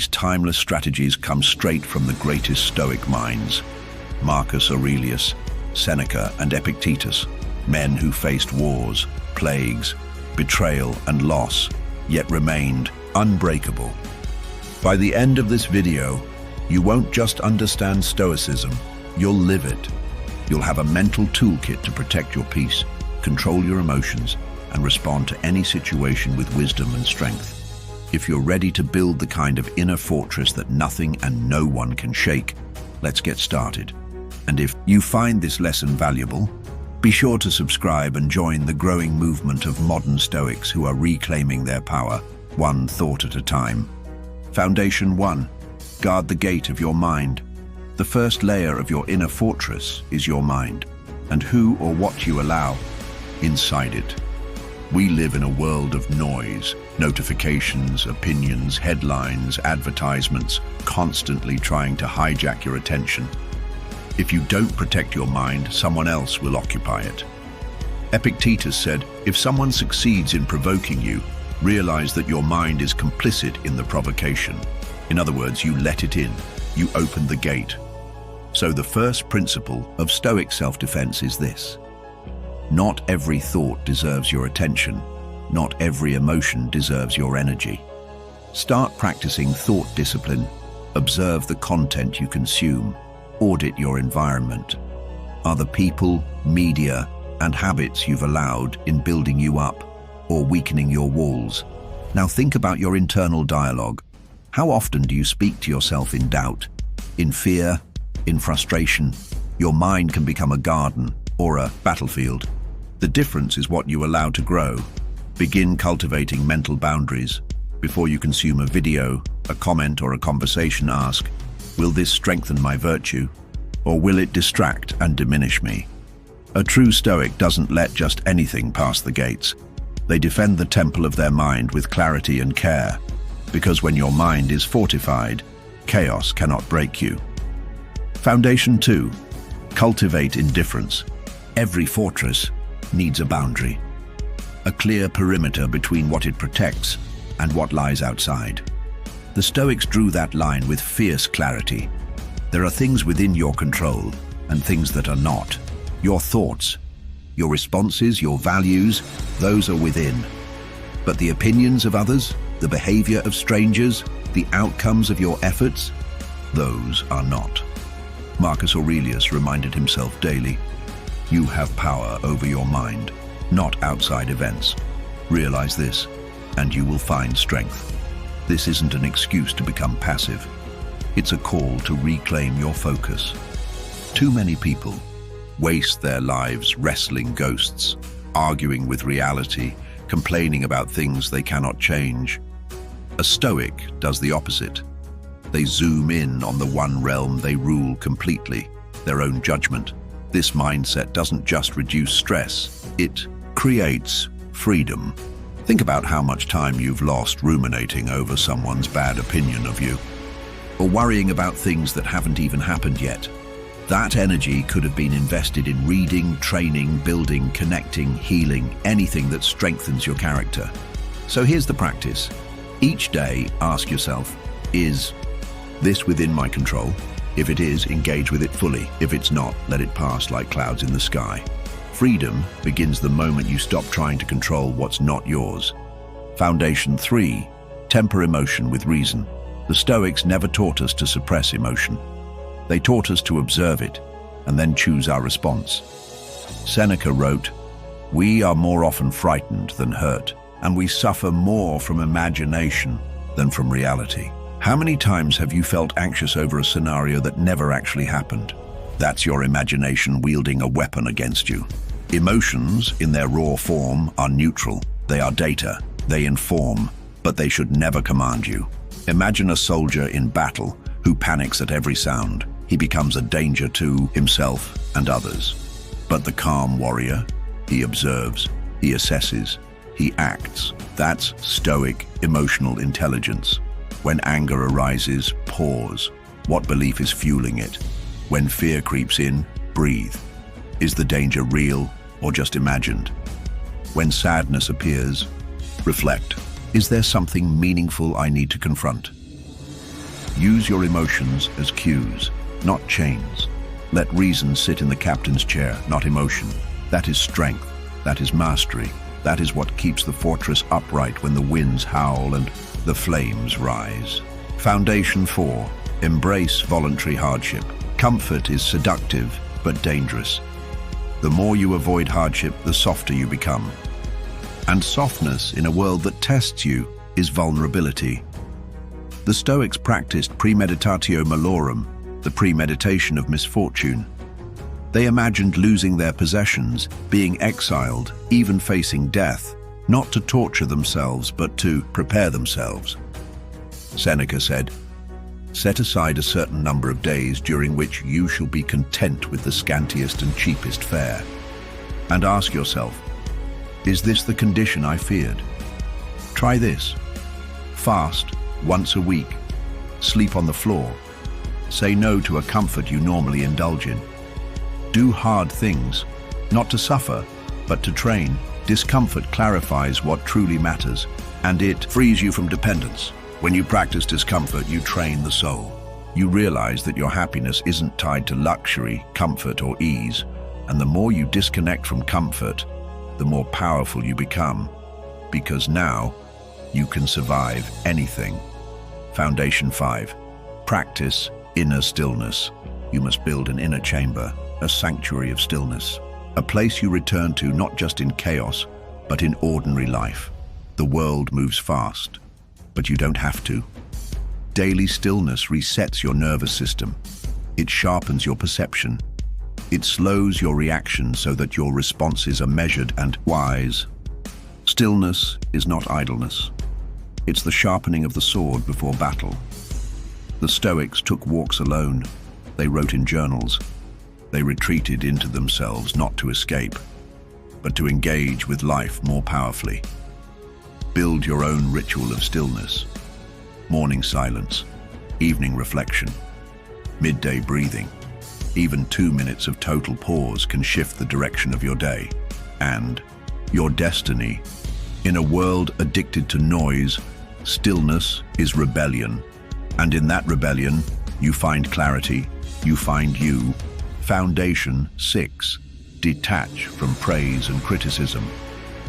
These timeless strategies come straight from the greatest Stoic minds: Marcus Aurelius, Seneca, and Epictetus, men who faced wars, plagues, betrayal, and loss, yet remained unbreakable. By the end of this video, you won't just understand Stoicism, you'll live it. You'll have a mental toolkit to protect your peace, control your emotions, and respond to any situation with wisdom and strength. If you're ready to build the kind of inner fortress that nothing and no one can shake, let's get started. And if you find this lesson valuable, be sure to subscribe and join the growing movement of modern Stoics who are reclaiming their power, one thought at a time. Foundation 1. Guard the gate of your mind. The first layer of your inner fortress is your mind, and who or what you allow inside it. We live in a world of noise, notifications, opinions, headlines, advertisements, constantly trying to hijack your attention. If you don't protect your mind, someone else will occupy it. Epictetus said, if someone succeeds in provoking you, realize that your mind is complicit in the provocation. In other words, you let it in, you open the gate. So the first principle of Stoic self-defense is this: not every thought deserves your attention. Not every emotion deserves your energy. Start practicing thought discipline. Observe the content you consume. Audit your environment. Are the people, media, and habits you've allowed in building you up or weakening your walls? Now think about your internal dialogue. How often do you speak to yourself in doubt, in fear, in frustration? Your mind can become a garden or a battlefield. The difference is what you allow to grow. Begin cultivating mental boundaries. Before you consume a video, a comment, or a conversation, ask, will this strengthen my virtue, or will it distract and diminish me? A true Stoic doesn't let just anything pass the gates. They defend the temple of their mind with clarity and care, because when your mind is fortified, chaos cannot break you. Foundation 2. Cultivate indifference. Every fortress needs a boundary, a clear perimeter between what it protects and what lies outside. The Stoics drew that line with fierce clarity. There are things within your control and things that are not. Your thoughts, your responses, your values, those are within. But the opinions of others, the behavior of strangers, the outcomes of your efforts, those are not. Marcus Aurelius reminded himself daily, you have power over your mind, not outside events. Realize this, and you will find strength. This isn't an excuse to become passive. It's a call to reclaim your focus. Too many people waste their lives wrestling ghosts, arguing with reality, complaining about things they cannot change. A Stoic does the opposite. They zoom in on the one realm they rule completely, their own judgment. This mindset doesn't just reduce stress, it creates freedom. Think about how much time you've lost ruminating over someone's bad opinion of you, or worrying about things that haven't even happened yet. That energy could have been invested in reading, training, building, connecting, healing, anything that strengthens your character. So here's the practice. Each day, ask yourself, is this within my control? If it is, engage with it fully. If it's not, let it pass like clouds in the sky. Freedom begins the moment you stop trying to control what's not yours. Foundation 3. Temper emotion with reason. The Stoics never taught us to suppress emotion. They taught us to observe it and then choose our response. Seneca wrote, we are more often frightened than hurt, and we suffer more from imagination than from reality. How many times have you felt anxious over a scenario that never actually happened? That's your imagination wielding a weapon against you. Emotions, in their raw form, are neutral. They are data. They inform, but they should never command you. Imagine a soldier in battle who panics at every sound. He becomes a danger to himself and others. But the calm warrior, he observes, he assesses, he acts. That's Stoic emotional intelligence. When anger arises, pause. What belief is fueling it? When fear creeps in, breathe. Is the danger real or just imagined? When sadness appears, reflect. Is there something meaningful I need to confront? Use your emotions as cues, not chains. Let reason sit in the captain's chair, not emotion. That is strength. That is mastery. That is what keeps the fortress upright when the winds howl and the flames rise. Foundation 4. Embrace voluntary hardship. Comfort is seductive, but dangerous. The more you avoid hardship, the softer you become. And softness in a world that tests you is vulnerability. The Stoics practiced premeditatio malorum, the premeditation of misfortune. They imagined losing their possessions, being exiled, even facing death, not to torture themselves, but to prepare themselves. Seneca said, "Set aside a certain number of days during which you shall be content with the scantiest and cheapest fare. And ask yourself, is this the condition I feared? Try this. Fast once a week. Sleep on the floor. Say no to a comfort you normally indulge in. Do hard things, not to suffer, but to train. Discomfort clarifies what truly matters, and it frees you from dependence. When you practice discomfort, you train the soul. You realize that your happiness isn't tied to luxury, comfort, or ease, and the more you disconnect from comfort, the more powerful you become, because now you can survive anything. Foundation 5. Practice inner stillness. You must build an inner chamber, a sanctuary of stillness, a place you return to not just in chaos, but in ordinary life. The world moves fast, but you don't have to. Daily stillness resets your nervous system. It sharpens your perception. It slows your reaction so that your responses are measured and wise. Stillness is not idleness. It's the sharpening of the sword before battle. The Stoics took walks alone. They wrote in journals. They retreated into themselves not to escape, but to engage with life more powerfully. Build your own ritual of stillness. Morning silence, evening reflection, midday breathing. Even 2 minutes of total pause can shift the direction of your day and your destiny. In a world addicted to noise, stillness is rebellion. And in that rebellion, you find clarity, you find you. Foundation 6. Detach from praise and criticism.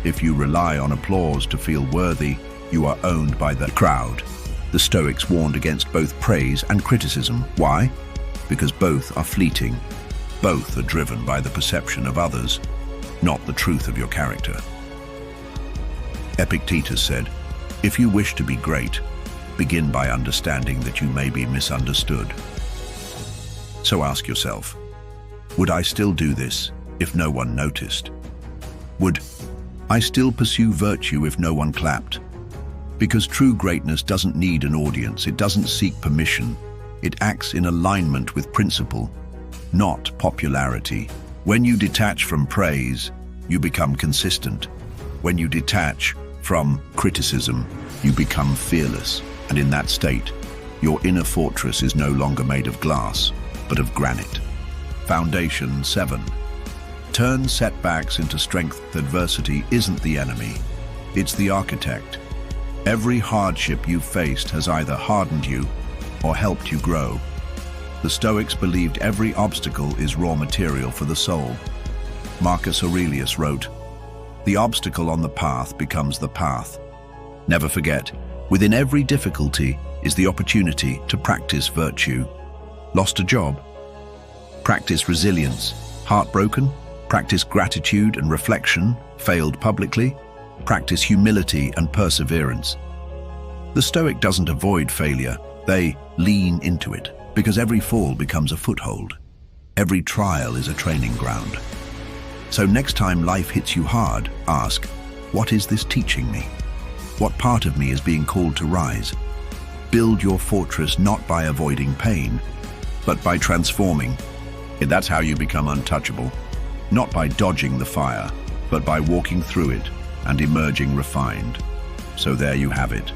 If you rely on applause to feel worthy, you are owned by the crowd. The Stoics warned against both praise and criticism. Why? Because both are fleeting. Both are driven by the perception of others, not the truth of your character. Epictetus said, "If you wish to be great, begin by understanding that you may be misunderstood." So ask yourself, would I still do this if no one noticed? Would I still pursue virtue if no one clapped? Because true greatness doesn't need an audience, it doesn't seek permission. It acts in alignment with principle, not popularity. When you detach from praise, you become consistent. When you detach from criticism, you become fearless. And in that state, your inner fortress is no longer made of glass, but of granite. Foundation 7. Turn setbacks into strength. Adversity isn't the enemy, it's the architect. Every hardship you've faced has either hardened you or helped you grow. The Stoics believed every obstacle is raw material for the soul. Marcus Aurelius wrote, "The obstacle on the path becomes the path." Never forget, within every difficulty is the opportunity to practice virtue. Lost a job? Practice resilience. Heartbroken? Practice gratitude and reflection. Failed publicly? Practice humility and perseverance. The Stoic doesn't avoid failure, they lean into it, because every fall becomes a foothold. Every trial is a training ground. So next time life hits you hard, ask, what is this teaching me? What part of me is being called to rise? Build your fortress not by avoiding pain, but by transforming. That's how you become untouchable. Not by dodging the fire, but by walking through it and emerging refined. So there you have it.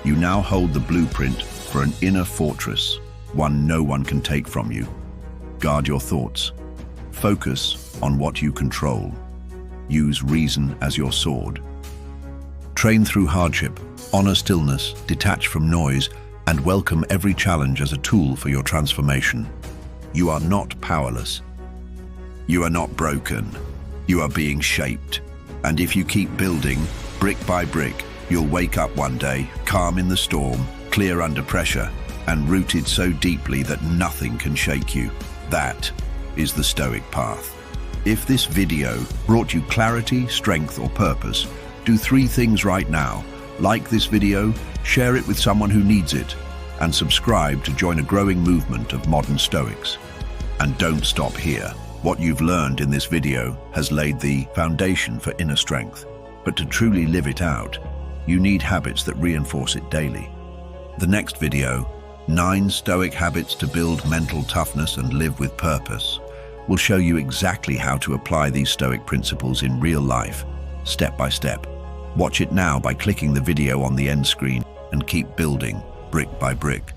You now hold the blueprint for an inner fortress, one no one can take from you. Guard your thoughts. Focus on what you control. Use reason as your sword. Train through hardship, honor stillness, detach from noise, and welcome every challenge as a tool for your transformation. You are not powerless. You are not broken. You are being shaped. And if you keep building, brick by brick, you'll wake up one day, calm in the storm, clear under pressure, and rooted so deeply that nothing can shake you. That is the Stoic path. If this video brought you clarity, strength, or purpose, do 3 things right now. Like this video, share it with someone who needs it, and subscribe to join a growing movement of modern Stoics. And don't stop here. What you've learned in this video has laid the foundation for inner strength. But to truly live it out, you need habits that reinforce it daily. The next video, 9 Stoic habits to build mental toughness and live with purpose, will show you exactly how to apply these Stoic principles in real life, step by step. Watch it now by clicking the video on the end screen and keep building brick by brick.